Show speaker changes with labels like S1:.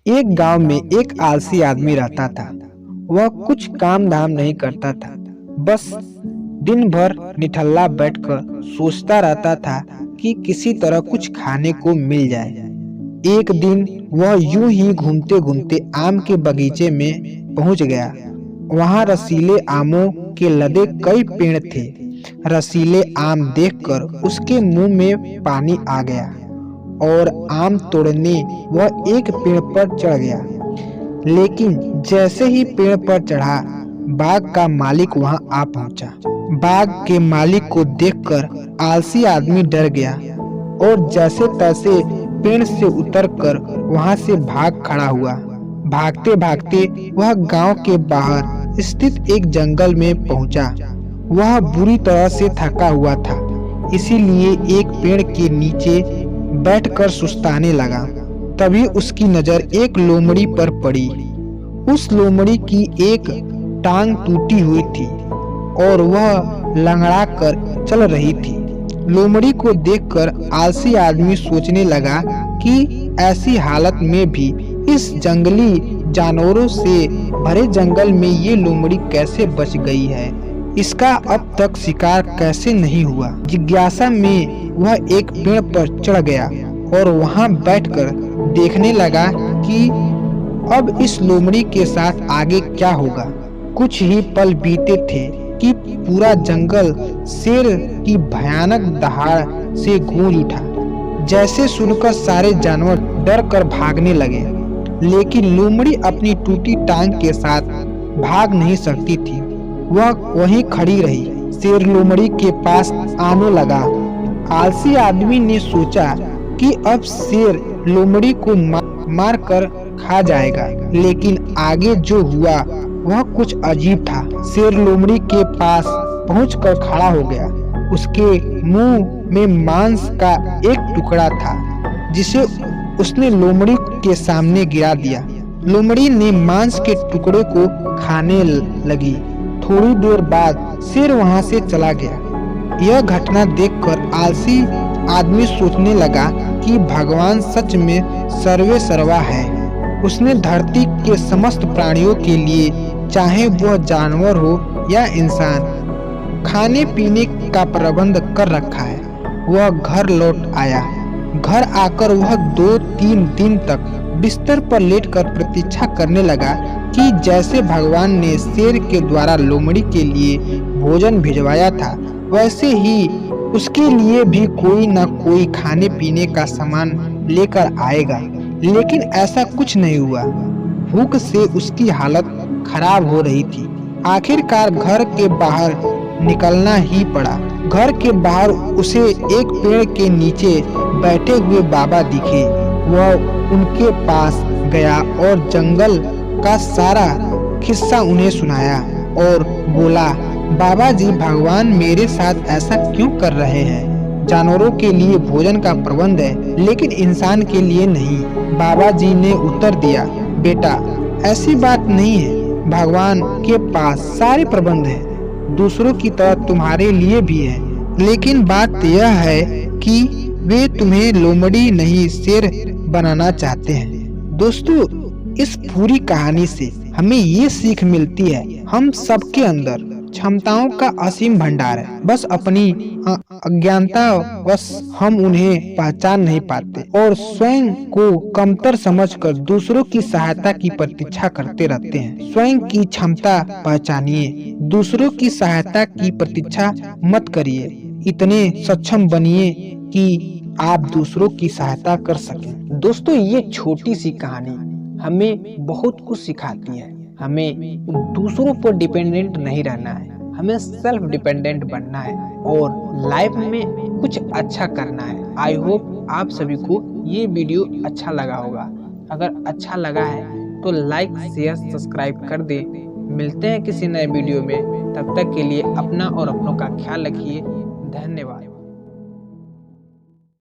S1: एक गांव में एक आलसी आदमी रहता था। वह कुछ काम धाम नहीं करता था, बस दिन भर निठल्ला बैठकर सोचता रहता था कि किसी तरह कुछ खाने को मिल जाए। एक दिन वह यूं ही घूमते घूमते आम के बगीचे में पहुंच गया। वहां रसीले आमों के लदे कई पेड़ थे। रसीले आम देखकर उसके मुंह में पानी आ गया और आम तोड़ने वह एक पेड़ पर चढ़ गया। लेकिन जैसे ही पेड़ पर चढ़ा, बाग का मालिक वहां आ पहुंचा। बाग के मालिक को देखकर आलसी आदमी डर गया और जैसे तैसे पेड़ से उतरकर वहां से भाग खड़ा हुआ। भागते भागते वह गांव के बाहर स्थित एक जंगल में पहुंचा। वह बुरी तरह से थका हुआ था, इसीलिए एक पेड़ के नीचे बैठकर सुस्ताने लगा। तभी उसकी नजर एक लोमड़ी पर पड़ी। उस लोमड़ी की एक टांग टूटी हुई थी और वह लंगड़ा कर चल रही थी। लोमड़ी को देखकर आलसी आदमी सोचने लगा कि ऐसी हालत में भी इस जंगली जानवरों से भरे जंगल में ये लोमड़ी कैसे बच गई है, इसका अब तक शिकार कैसे नहीं हुआ। जिज्ञासा में वह एक पेड़ पर चढ़ गया और वहां बैठकर देखने लगा कि अब इस लोमड़ी के साथ आगे क्या होगा। कुछ ही पल बीते थे कि पूरा जंगल शेर की भयानक दहाड़ से गूंज उठा। जैसे सुनकर सारे जानवर डर कर भागने लगे, लेकिन लोमड़ी अपनी टूटी टांग के साथ भाग नहीं सकती थी। वह वहीं खड़ी रही। शेर लोमड़ी के पास आने लगा। आलसी आदमी ने सोचा कि अब शेर लोमड़ी को मार कर खा जाएगा, लेकिन आगे जो हुआ वह कुछ अजीब था। शेर लोमड़ी के पास पहुंचकर खड़ा हो गया। उसके मुंह में मांस का एक टुकड़ा था, जिसे उसने लोमड़ी के सामने गिरा दिया। लोमड़ी ने मांस के टुकड़े को खाने लगी। थोड़ी देर बाद शेर वहां से चला गया। यह घटना देखकर आलसी आदमी सोचने लगा कि भगवान सच में सर्वे सर्वा है। उसने धरती के समस्त प्राणियों के लिए, चाहे वह जानवर हो या इंसान, खाने पीने का प्रबंध कर रखा है। वह घर लौट आया। घर आकर वह 2-3 दिन तक बिस्तर पर लेटकर प्रतीक्षा करने लगा कि जैसे भगवान ने शेर के द्वारा लोमड़ी के लिए भोजन भिजवाया था, वैसे ही उसके लिए भी कोई न कोई खाने पीने का सामान लेकर आएगा। लेकिन ऐसा कुछ नहीं हुआ। भूख से उसकी हालत खराब हो रही थी। आखिरकार घर के बाहर निकलना ही पड़ा। घर के बाहर उसे एक पेड़ के नीचे बैठे हुए बाबा दिखे। वह उनके पास गया और जंगल का सारा किस्सा उन्हें सुनाया और बोला, बाबा जी, भगवान मेरे साथ ऐसा क्यों कर रहे हैं? जानवरों के लिए भोजन का प्रबंध है, लेकिन इंसान के लिए नहीं। बाबा जी ने उत्तर दिया, बेटा, ऐसी बात नहीं है। भगवान के पास सारे प्रबंध हैं, दूसरों की तरह तुम्हारे लिए भी है। लेकिन बात यह है कि वे तुम्हें लोमड़ी नहीं शेर बनाना चाहते हैं। दोस्तों, इस पूरी कहानी से हमें ये सीख मिलती है, हम सबके अंदर क्षमताओं का असीम भंडार है, बस अपनी अज्ञानतावश हम उन्हें पहचान नहीं पाते और स्वयं को कमतर समझकर दूसरों की सहायता की प्रतीक्षा करते रहते हैं। स्वयं की क्षमता पहचानिए, दूसरों की सहायता की प्रतीक्षा मत करिए। इतने सक्षम बनिए कि आप दूसरों की सहायता कर सकें। दोस्तों, ये छोटी सी कहानी हमें बहुत कुछ सिखाती है। हमें दूसरों पर डिपेंडेंट नहीं रहना है, हमें सेल्फ डिपेंडेंट बनना है और लाइफ में कुछ अच्छा करना है। आई होप आप सभी को ये वीडियो अच्छा लगा होगा। अगर अच्छा लगा है तो लाइक, शेयर, सब्सक्राइब कर दे। मिलते हैं किसी नए वीडियो में। तब तक के लिए अपना और अपनों का ख्याल रखिए। धन्यवाद।